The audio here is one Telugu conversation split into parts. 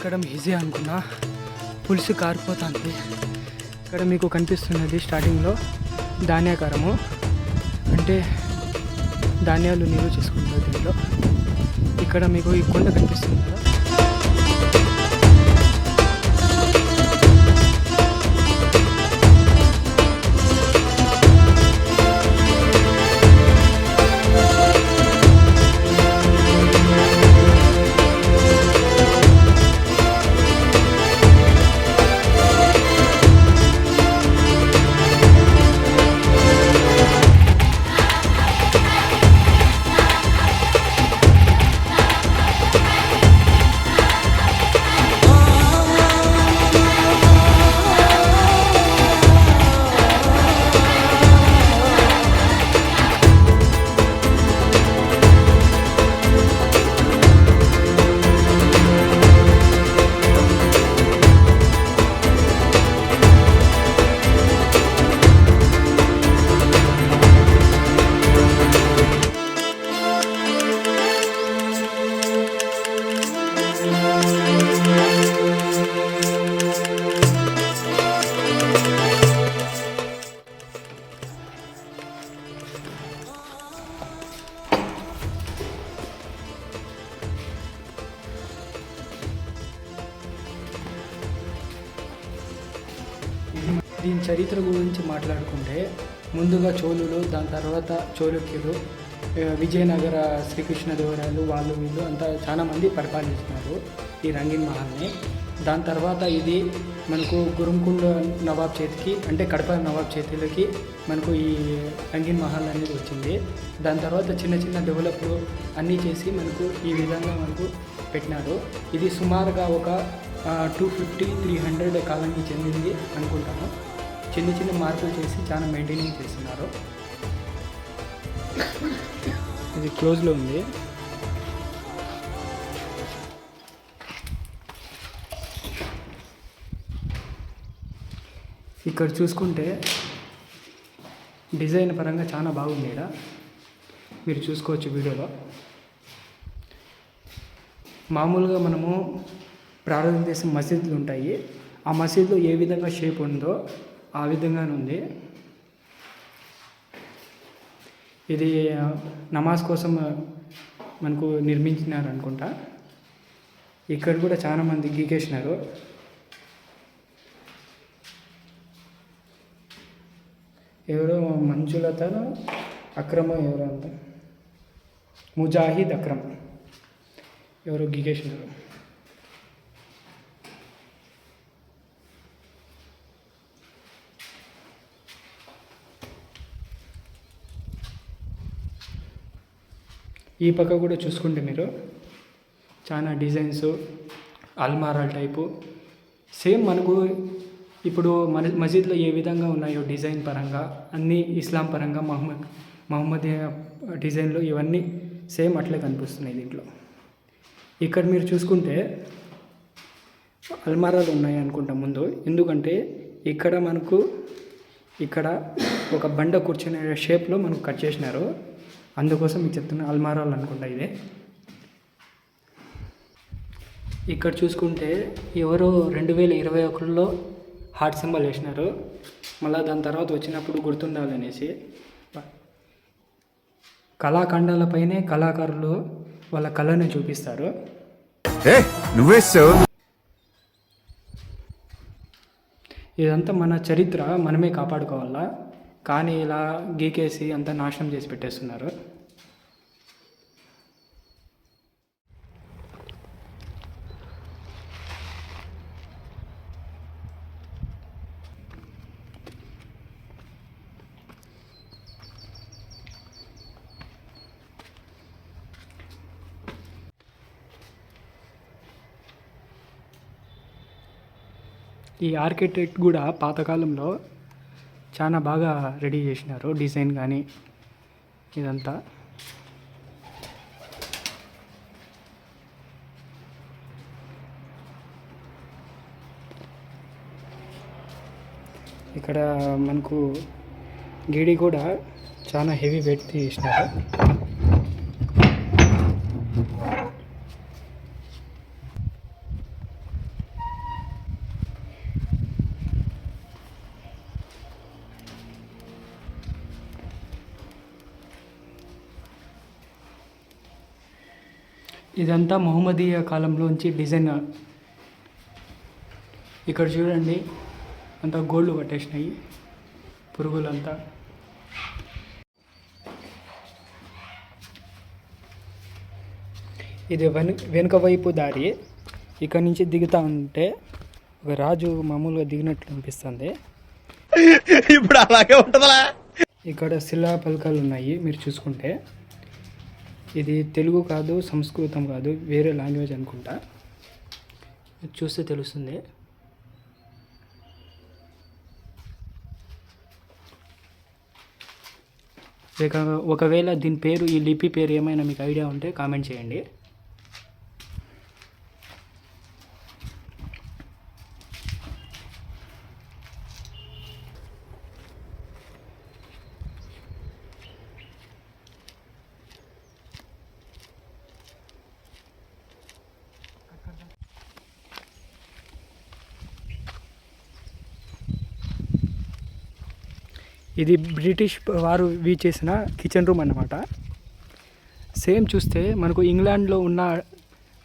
ఎక్కడం ఈజీ అనుకున్నా, పులుసు కారిపోతుంది. ఇక్కడ మీకు కనిపిస్తున్నది స్టార్టింగ్లో ధాన్యాకారము, అంటే ధాన్యాలు నిల్వ చేసుకుంటారు దీంట్లో. ఇక్కడ మీకు ఈ కొండ కనిపిస్తుంది కదా, దీని చరిత్ర గురించి మాట్లాడుకుంటే ముందుగా చోళులు, దాని తర్వాత చాళుక్యులు, విజయనగర శ్రీకృష్ణదేవరాయలు, వాళ్ళు వీళ్ళు అంతా చాలామంది పరిపాలించినారు ఈ రంగీన్ మహల్ని. దాని తర్వాత ఇది మనకు గురుంకుండ నవాబ్ చేతికి, అంటే కడప నవాబ్ చేతులకి మనకు ఈ రంగీన్ మహల్ అనేది వచ్చింది. దాని తర్వాత చిన్న చిన్న డెవలప్లు అన్నీ చేసి మనకు ఈ విధంగా మనకు పెట్టినారు. ఇది సుమారుగా ఒక 250-300 కాలానికి చెందింది అనుకుంటాము. చిన్న చిన్న మార్పులు చేసి చాలా మెయింటైనింగ్ చేస్తున్నారు. ఇది క్లోజ్లో ఉంది. ఇక్కడ చూసుకుంటే డిజైన్ పరంగా చాలా బాగుంది. ఇక్కడ మీరు చూసుకోవచ్చు వీడియోలో. మామూలుగా మనము ప్రారంభం చేసే మసీదులు ఉంటాయి, ఆ మసీదులో ఏ విధంగా షేప్ ఉందో ఆ విధంగానే ఉంది. ఇది నమాజ్ కోసం మనకు నిర్మించినారు అనుకుంటా. ఇక్కడ కూడా చాలామంది గీకేసినారు. ఎవరో మంజులతను అక్రమ, ఎవరో అంత ముజాహిద్ అక్రమ్ ఎవరో గీకేసినారు. ఈ పక్క కూడా చూసుకుంటే మీరు చాలా డిజైన్స్, అల్మారాల టైపు సేమ్ మనకు ఇప్పుడు మసీద్లో ఏ విధంగా ఉన్నాయో డిజైన్ పరంగా అన్నీ ఇస్లాం పరంగా మహమ్మదీయ డిజైన్లు ఇవన్నీ సేమ్ అట్లే కనిపిస్తున్నాయి దీంట్లో. ఇక్కడ మీరు చూసుకుంటే అల్మారాలు ఉన్నాయి అనుకుంటా ముందు, ఎందుకంటే ఇక్కడ మనకు ఇక్కడ ఒక బండ కూర్చునే షేప్లో మనకు కట్ చేసినారు, అందుకోసం మీకు చెప్తున్నా అల్మారాలు అనుకుంటా ఇదే. ఇక్కడ చూసుకుంటే ఎవరో 2021లో హార్ట్ సింబల్ వేసినారు, మళ్ళీ దాని తర్వాత వచ్చినప్పుడు గుర్తుండాలనేసి. కళాఖండాలపైనే కళాకారులు వాళ్ళ కళని చూపిస్తారు. ఇదంతా మన చరిత్ర, మనమే కాపాడుకోవాలా, కానీ ఇలా గీకేసి అంతా నాశనం చేసి పెట్టేస్తున్నారు. ఈ ఆర్కిటెక్ట్ కూడా పాతకాలంలో చాలా బాగా రెడీ చేసినారు, డిజైన్ కానీ ఇదంతా. ఇక్కడ మనకు గిడి కూడా చాలా హెవీ వెయిట్ తీసినారు. ఇదంతా మహమ్మదీయ కాలంలోంచి డిజైన్. ఇక్కడ చూడండి, అంతా గోల్డ్ పట్టేసినాయి పురుగులంతా. ఇది వెనుక వైపు దారి. ఇక్కడ నుంచి దిగుతూ ఉంటే ఒక రాజు మామూలుగా దిగినట్లు అనిపిస్తుంది. ఇప్పుడు అలాగే ఉంటుందా? ఇక్కడ శిలా పలకలు ఉన్నాయి మీరు చూసుకుంటే. ఇది తెలుగు కాదు, సంస్కృతం కాదు, వేరే లాంగ్వేజ్ అనుకుంటా, చూస్తే తెలుస్తుంది. ఒకవేళ దీని పేరు, ఈ లిపి పేరు ఏమైనా మీకు ఐడియా ఉంటే కామెంట్ చేయండి. ఇది బ్రిటిష్ వారు చేసిన కిచెన్ రూమ్ అన్నమాట. సేమ్ చూస్తే మనకు ఇంగ్లాండ్లో ఉన్న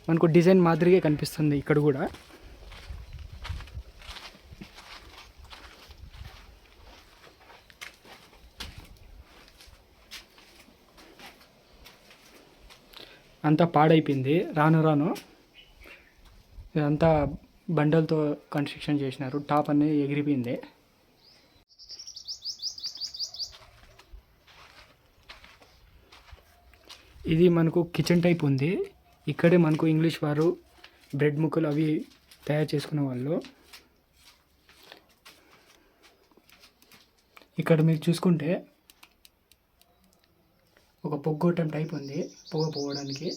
మనకు డిజైన్ మాదిరిగా కనిపిస్తుంది ఇక్కడ కూడా. అంతా పాడైపోయింది రాను రాను. ఇదంతా బండలతో కన్స్ట్రక్షన్ చేసినారు. టాప్ అనేది ఎగిరిపోయింది. ఇది మనకు కిచెన్ టైప్ ఉంది. ఇక్కడే మనకు ఇంగ్లీష్ వారు బ్రెడ్ ముక్కలు అవి తయారు చేసుకునే వాళ్ళు. ఇక్కడ మీరు చూసుకుంటే ఒక పొగ్గోటం టైప్ ఉంది, పొగ పోవడానికి.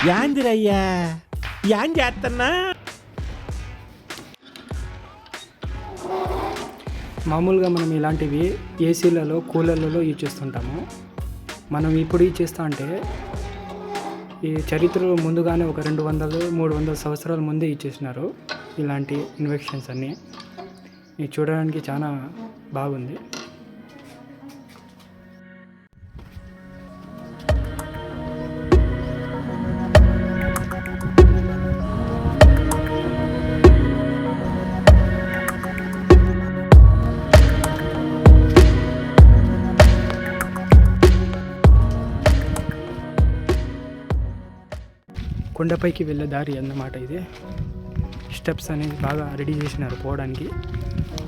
యాందిరయ్యా యాన్ చేస్తున్నా. మామూలుగా మనం ఇలాంటివి ఏసీలలో, కూలర్లలో యూజ్ చేస్తుంటాము. మనం ఇప్పుడు యూజ్ చేస్తా అంటే ఈ చరిత్రలో ముందుగానే ఒక 200-300 సంవత్సరాల ముందే యూజ్ చేసినారు ఇలాంటి ఇన్వెన్షన్స్ అన్నీ. ఇది చూడడానికి చాలా బాగుంది. కొండపైకి వెళ్ళే దారి అన్నమాట ఇది. స్టెప్స్ అనేది బాగా రెడీ చేసినారు పోవడానికి.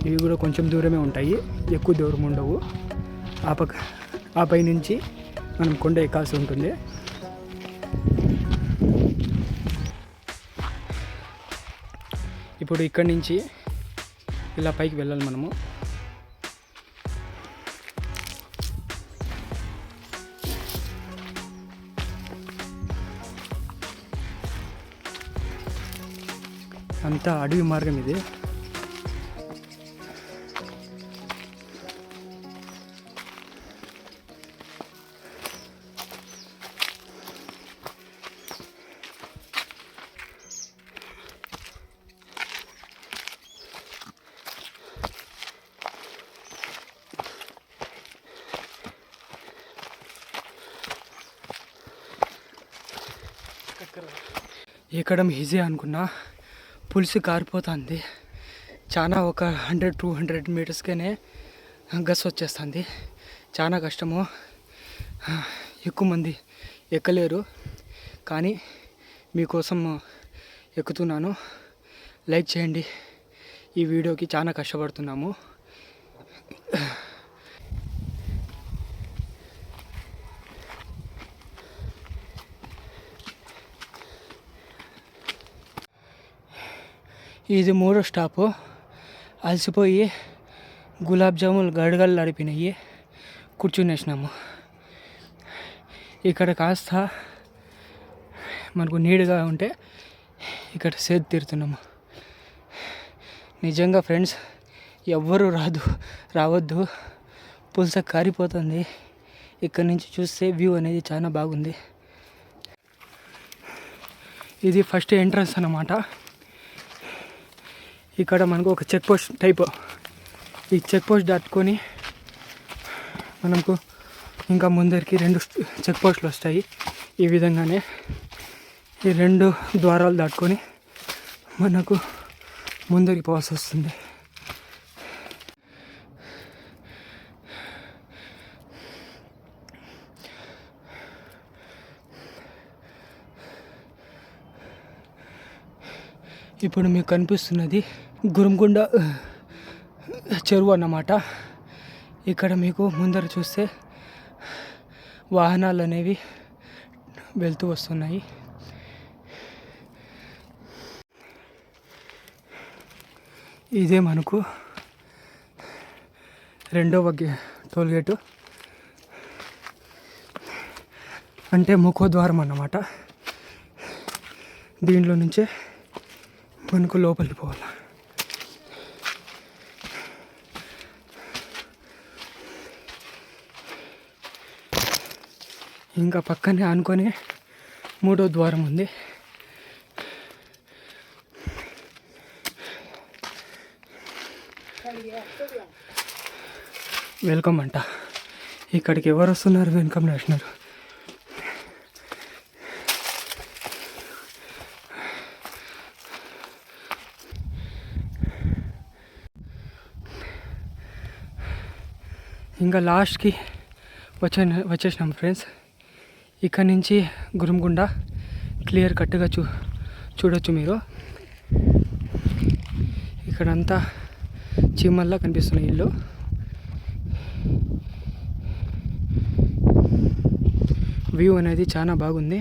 ఇవి కూడా కొంచెం దూరమే ఉంటాయి, ఎక్కువ దూరం ఉండవు. ఆ పై నుంచి మనం కొండ ఎక్కాల్సి ఉంటుంది. ఇప్పుడు ఇక్కడి నుంచి ఇలా పైకి వెళ్ళాలి మనము. అంతా అడవి మార్గం ఇది. ఎక్కడం ఈజీ అనుకున్నా, పులుసు కారిపోతుంది. చాలా ఒక 100-200 మీటర్స్కే గస్ వచ్చేస్తుంది. చాలా కష్టము, ఎక్కువ మంది ఎక్కలేరు, కానీ మీకోసం ఎక్కుతున్నాను. లైక్ చేయండి. ఈ వీడియోకి చాలా కష్టపడుతున్నాము. ఇది 3వ స్టాపు. అలసిపోయి గులాబ్ జాములు గడగలు నడిపినాయి, కూర్చునేసినాము. ఇక్కడ కాస్త మనకు నీడుగా ఉంటే ఇక్కడ సేద తీరుతున్నాము. నిజంగా ఫ్రెండ్స్, ఎవ్వరూ రావద్దు, పులస కారిపోతుంది. ఇక్కడ నుంచి చూస్తే వ్యూ అనేది చాలా బాగుంది. ఇది ఫస్ట్ ఎంట్రన్స్ అన్నమాట. ఇక్కడ మనకు ఒక చెక్ పోస్ట్ టైప్, ఈ చెక్ పోస్ట్ దాటుకొని మనకు ఇంకా ముందరికి 2 చెక్ పోస్టులు వస్తాయి. ఈ విధంగానే ఈ 2 ద్వారాలు దాటుకొని మనకు ముందరికి పోవాల్సి వస్తుంది. ఇప్పుడు మీకు కనిపిస్తున్నది గురుంకొండ చెరువు అన్నమాట. ఇక్కడ మీకు ముందర చూస్తే వాహనాలు అనేవి వెళ్తూ వస్తున్నాయి. ఇదే మనకు 2వ టోల్గేటు, అంటే ముఖద్వారం అన్నమాట. దీంట్లో నుంచే మనకు లోపలికి పోవాలి. ఇంకా పక్కనే ఆనుకొని 3వ ద్వారం ఉంది. వెల్కమ్ అంట. ఇక్కడికి ఎవరు వస్తున్నారు? Welcome national. ఇంకా లాస్ట్కి వచ్చేసినాం ఫ్రెండ్స్. ఇక్కడ నుంచి గురుంకొండ క్లియర్ కట్గా చూడొచ్చు మీరు. ఇక్కడంతా చీమల్లా కనిపిస్తున్నాయి ఇల్లు. వ్యూ అనేది చాలా బాగుంది.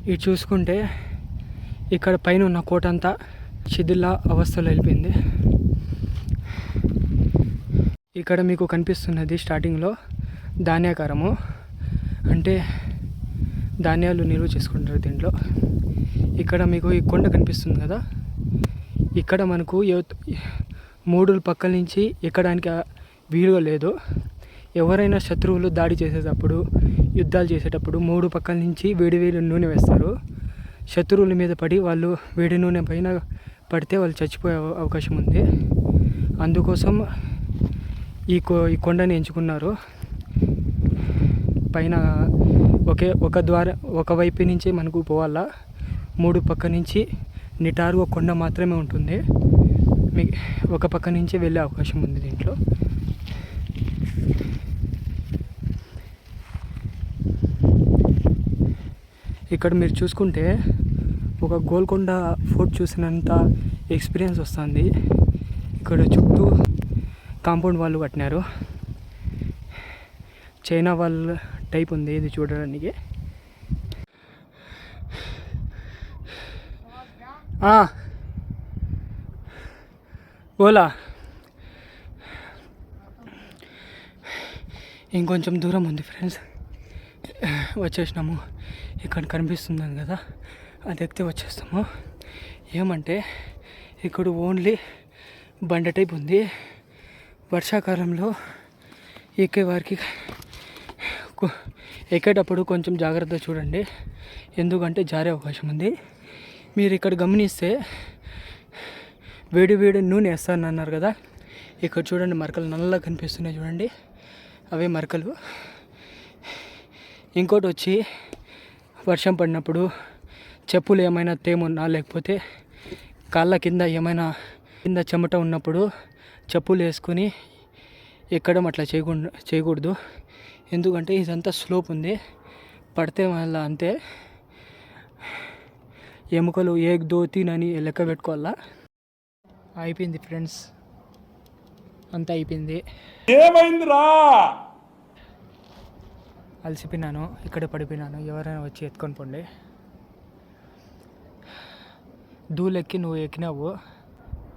ఇది చూసుకుంటే ఇక్కడ పైన ఉన్న కోట అంతా శిథిల అవస్థలో వెళ్ళిపోయింది. ఇక్కడ మీకు కనిపిస్తున్నది స్టార్టింగ్లో ధాన్యాకారము, అంటే ధాన్యాలు నిల్వ చేసుకుంటారు దీంట్లో. ఇక్కడ మీకు ఈ కొండ కనిపిస్తుంది కదా, ఇక్కడ మనకు 3 పక్కల నుంచి ఎక్కడానికి వీలుగా లేదు. ఎవరైనా శత్రువులు దాడి చేసేటప్పుడు, యుద్ధాలు చేసేటప్పుడు 3 పక్కల నుంచి వేడి నూనె వేస్తారు. శత్రువుల మీద పడి వాళ్ళు వేడి నూనె పైన పడితే వాళ్ళు చచ్చిపోయే అవకాశం ఉంది. అందుకోసం ఈ కొండని ఎంచుకున్నారు. పైన ఒక వైపు నుంచి మనకు పోవాలా, 3 పక్క నుంచి నిటారుగా కొండ మాత్రమే ఉంటుంది. ఒక పక్క నుంచి వెళ్ళే అవకాశం ఉంది దీంట్లో. ఇక్కడ మీరు చూసుకుంటే ఒక గోల్కొండ ఫోర్ట్ చూసినంత ఎక్స్పీరియన్స్ వస్తుంది. ఇక్కడ చుట్టూ కాంపౌండ్ వాళ్ళు కట్టినారు. చైనా వాళ్ళ టైప్ ఉంది ఇది చూడడానికి. ఓలా ఇంకొంచెం దూరం ఉంది ఫ్రెండ్స్, వచ్చేసినాము. ఇక్కడ కనిపిస్తుంది కదా, అది ఎక్కితే వచ్చేస్తాము. ఏమంటే ఇక్కడ ఓన్లీ బండ టైప్ ఉంది. వర్షాకాలంలో ఎక్కేవారికి ఎక్కేటప్పుడు కొంచెం జాగ్రత్తగా చూడండి, ఎందుకంటే జారే అవకాశం ఉంది. మీరు ఇక్కడ గమనిస్తే వేడి నూనె వేస్తాను అన్నారు కదా, ఇక్కడ చూడండి మరకలు నల్లగా కనిపిస్తున్నాయి చూడండి, అవే మరకలు. ఇంకోటి వచ్చి వర్షం పడినప్పుడు చెప్పులు ఏమైనా తేమున్నా లేకపోతే కాళ్ళ కింద ఏమైనా కింద చెమట ఉన్నప్పుడు చెప్పులు వేసుకొని ఎక్కడం అట్లా చేయకూడదు. ఎందుకంటే ఇదంతా స్లోప్ ఉంది, పడితే మళ్ళీ అంతే ఎముకలు 1 2 3 అని లెక్క పెట్టుకోవాలా. అయిపోయింది ఫ్రెండ్స్, అంతా అయిపోయింది. ఏమైందిరా? అలసిపోయినాను, ఇక్కడే పడిపోయినాను. ఎవరైనా వచ్చి ఎత్తుకొని పోండి. దూలెక్కి నువ్వు ఎక్కినావు,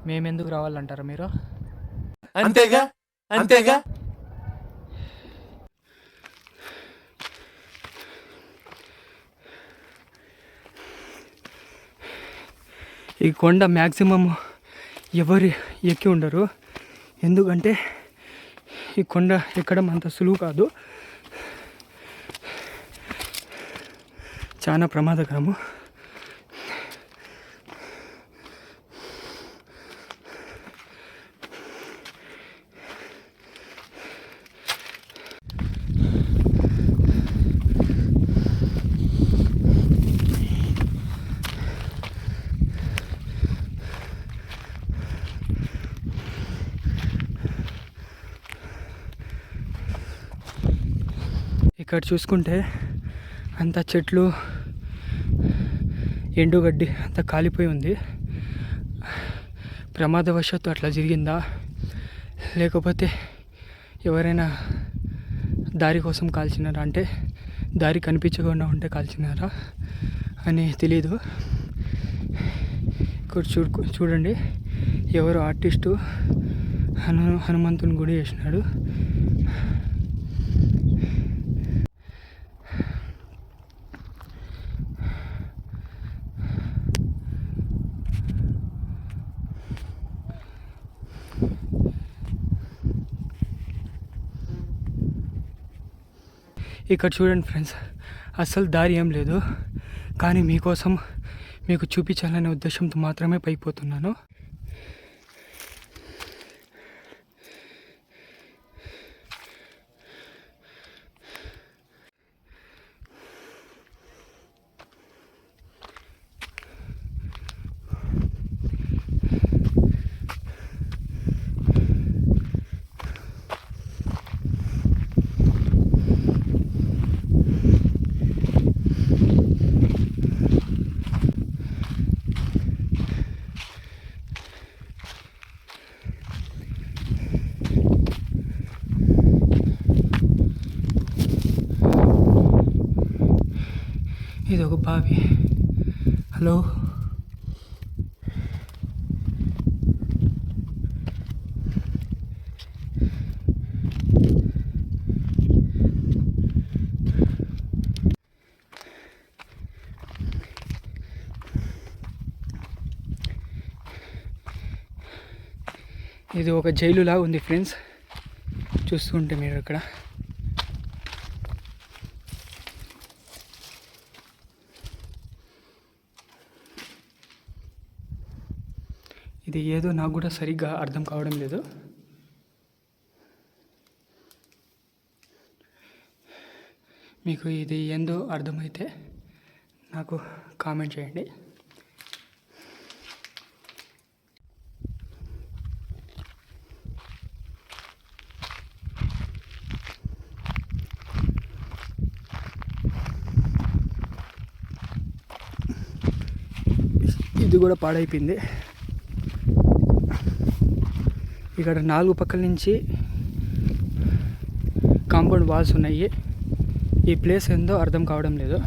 మేమెందుకు రావాలంటారా మీరు? అంతేగా అంతేగా. ఈ కొండ మ్యాక్సిమం ఎవరు ఎక్కి ఉండరు, ఎందుకంటే ఈ కొండ ఎక్కడం అంత సులువు కాదు, చాలా ప్రమాదకరము. ఇక్కడ చూసుకుంటే అంత చెట్లు, ఎండుగడ్డి అంతా కాలిపోయి ఉంది. ప్రమాదవశాత్తు అట్లా జరిగిందా, లేకపోతే ఎవరైనా దారి కోసం కాల్చినారా, అంటే దారి కనిపించకుండా ఉంటే కాల్చినారా అని తెలీదు. ఇక్కడ చూడండి, ఎవరు ఆర్టిస్టు హనుమంతుని గుడి చేసినాడు. ఇక్కడ చూడండి ఫ్రెండ్స్, అస్సలు దారి ఏం లేదు, కానీ మీకోసం మీకు చూపించాలనే ఉద్దేశంతో మాత్రమే పైపోతున్నాను. ఇది ఒక బావి. హలో, ఇది ఒక జైలు లాగా ఉంది ఫ్రెండ్స్, చూస్తుంటే మీరు ఇక్కడ. ఇది ఏదో నాకు కూడా సరిగ్గా అర్థం కావడం లేదు. మీకు ఇది ఏందో అర్థమైతే నాకు కామెంట్ చేయండి. ఇది కూడా పాడైపోయింది. ఇక్కడ 4 పక్కల నుంచి కాంపౌండ్ వాల్స్ ఉన్నాయి. ఈ ప్లేస్ ఏందో అర్థం కావడం లేదు.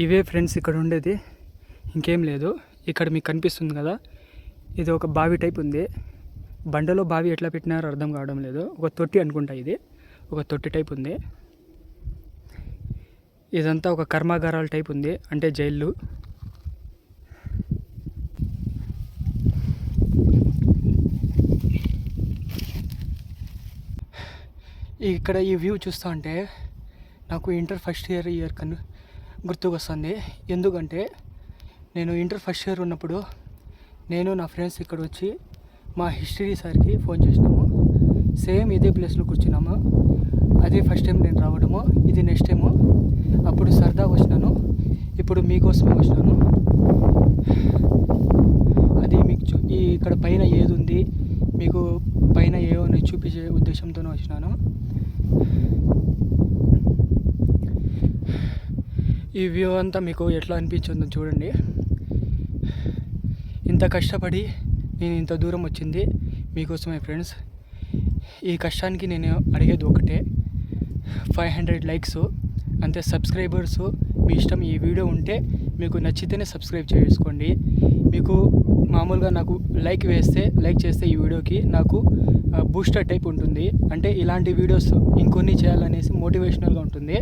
ఇవే ఫ్రెండ్స్ ఇక్కడ ఉండేది, ఇంకేం లేదు. ఇక్కడ మీకు కనిపిస్తుంది కదా, ఇది ఒక బావి టైప్ ఉంది. బండలో బావి ఎట్లా పెట్టినారో అర్థం కావడం లేదు. ఒక తొట్టి అనుకుంటా, ఇది ఒక తొట్టి టైప్ ఉంది. ఇదంతా ఒక కర్మాగారాల టైప్ ఉంది, అంటే జైళ్ళు. ఇక్కడ ఈ వ్యూ చూస్తూ ఉంటే నాకు ఇంటర్ ఫస్ట్ ఇయర్ కన్నా గుర్తుకొస్తుంది. ఎందుకంటే నేను ఇంటర్ ఫస్ట్ ఇయర్ ఉన్నప్పుడు నేను నా ఫ్రెండ్స్ ఇక్కడ వచ్చి మా హిస్టరీ సార్కి ఫోన్ చేసినాము. సేమ్ ఇదే ప్లేస్లో కూర్చున్నాము. ఇదే ఫస్ట్ టైం నేను రావడము, ఇది నెక్స్ట్ టైము. అప్పుడు సరదాగా వచ్చినాను, ఇప్పుడు మీకోసమే వచ్చినాను. అది మీకు ఇక్కడ పైన ఏది ఉంది, మీకు పైన ఏమని చూపించే ఉద్దేశంతోనే వచ్చినాను. ఈ వ్యూ అంతా మీకు ఎట్లా అనిపించిందో చూడండి. ఇంత కష్టపడి నేను ఇంత దూరం వచ్చింది మీకోసమే ఫ్రెండ్స్. ఈ కష్టానికి నేను అడిగేది ఒకటే, 500 లైక్స్ అంతే. సబ్స్క్రైబర్స్ మీ ఇష్టం. ఈ వీడియో ఉంటే మీకు నచ్చితేనే సబ్స్క్రైబ్ చేసుకోండి. మీకు మామూలుగా నాకు లైక్ చేస్తే ఈ వీడియోకి నాకు బూస్టర్ టైప్ ఉంటుంది. అంటే ఇలాంటి వీడియోస్ ఇంకొన్ని చేయాలనేసి మోటివేషనల్గా ఉంటుంది.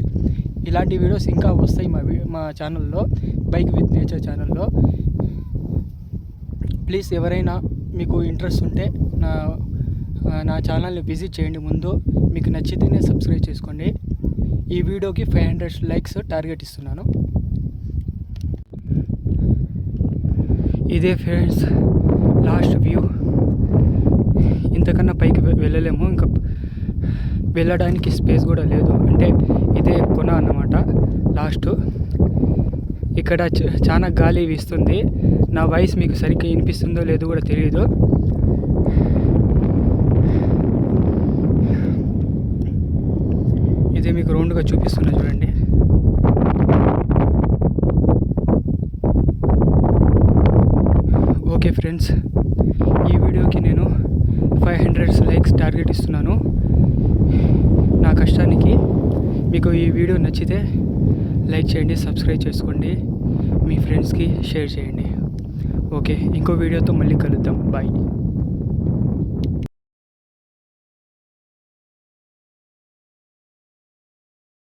ఇలాంటి వీడియోస్ ఇంకా వస్తాయి మా ఛానల్లో, బైక్ విత్ నేచర్ ఛానల్లో. ప్లీజ్ ఎవరైనా మీకు ఇంట్రెస్ట్ ఉంటే నా ఛానల్ని విజిట్ చేయండి. ముందు మీకు నచ్చితేనే సబ్స్క్రైబ్ చేసుకోండి. ఈ వీడియోకి 500 లైక్స్ టార్గెట్ ఇస్తున్నాను. ఇదే ఫ్రెండ్స్ లాస్ట్ వ్యూ. ఇంతకన్నా పైకి వెళ్ళలేము, ఇంకా వెళ్ళడానికి స్పేస్ కూడా లేదు. అంటే ఇదే కొన అన్నమాట లాస్ట్. ఇక్కడ చాలా గాలి వీస్తుంది. నా వాయిస్ మీకు సరిగ్గా వినిపిస్తుందో లేదో కూడా తెలియదు. ఇదే మీకు రౌండ్గా చూపిస్తున్నా చూడండి. ఓకే ఫ్రెండ్స్, ఈ వీడియోకి నేను 500 లైక్స్ టార్గెట్ ఇస్తున్నాను. నా కష్టానికి మీకు ఈ వీడియో నచ్చితే లైక్ చేయండి, సబ్స్క్రైబ్ చేసుకోండి, మీ ఫ్రెండ్స్కి షేర్ చేయండి. ఓకే, ఇంకో వీడియోతో మళ్ళీ కలుద్దాం. బాయ్.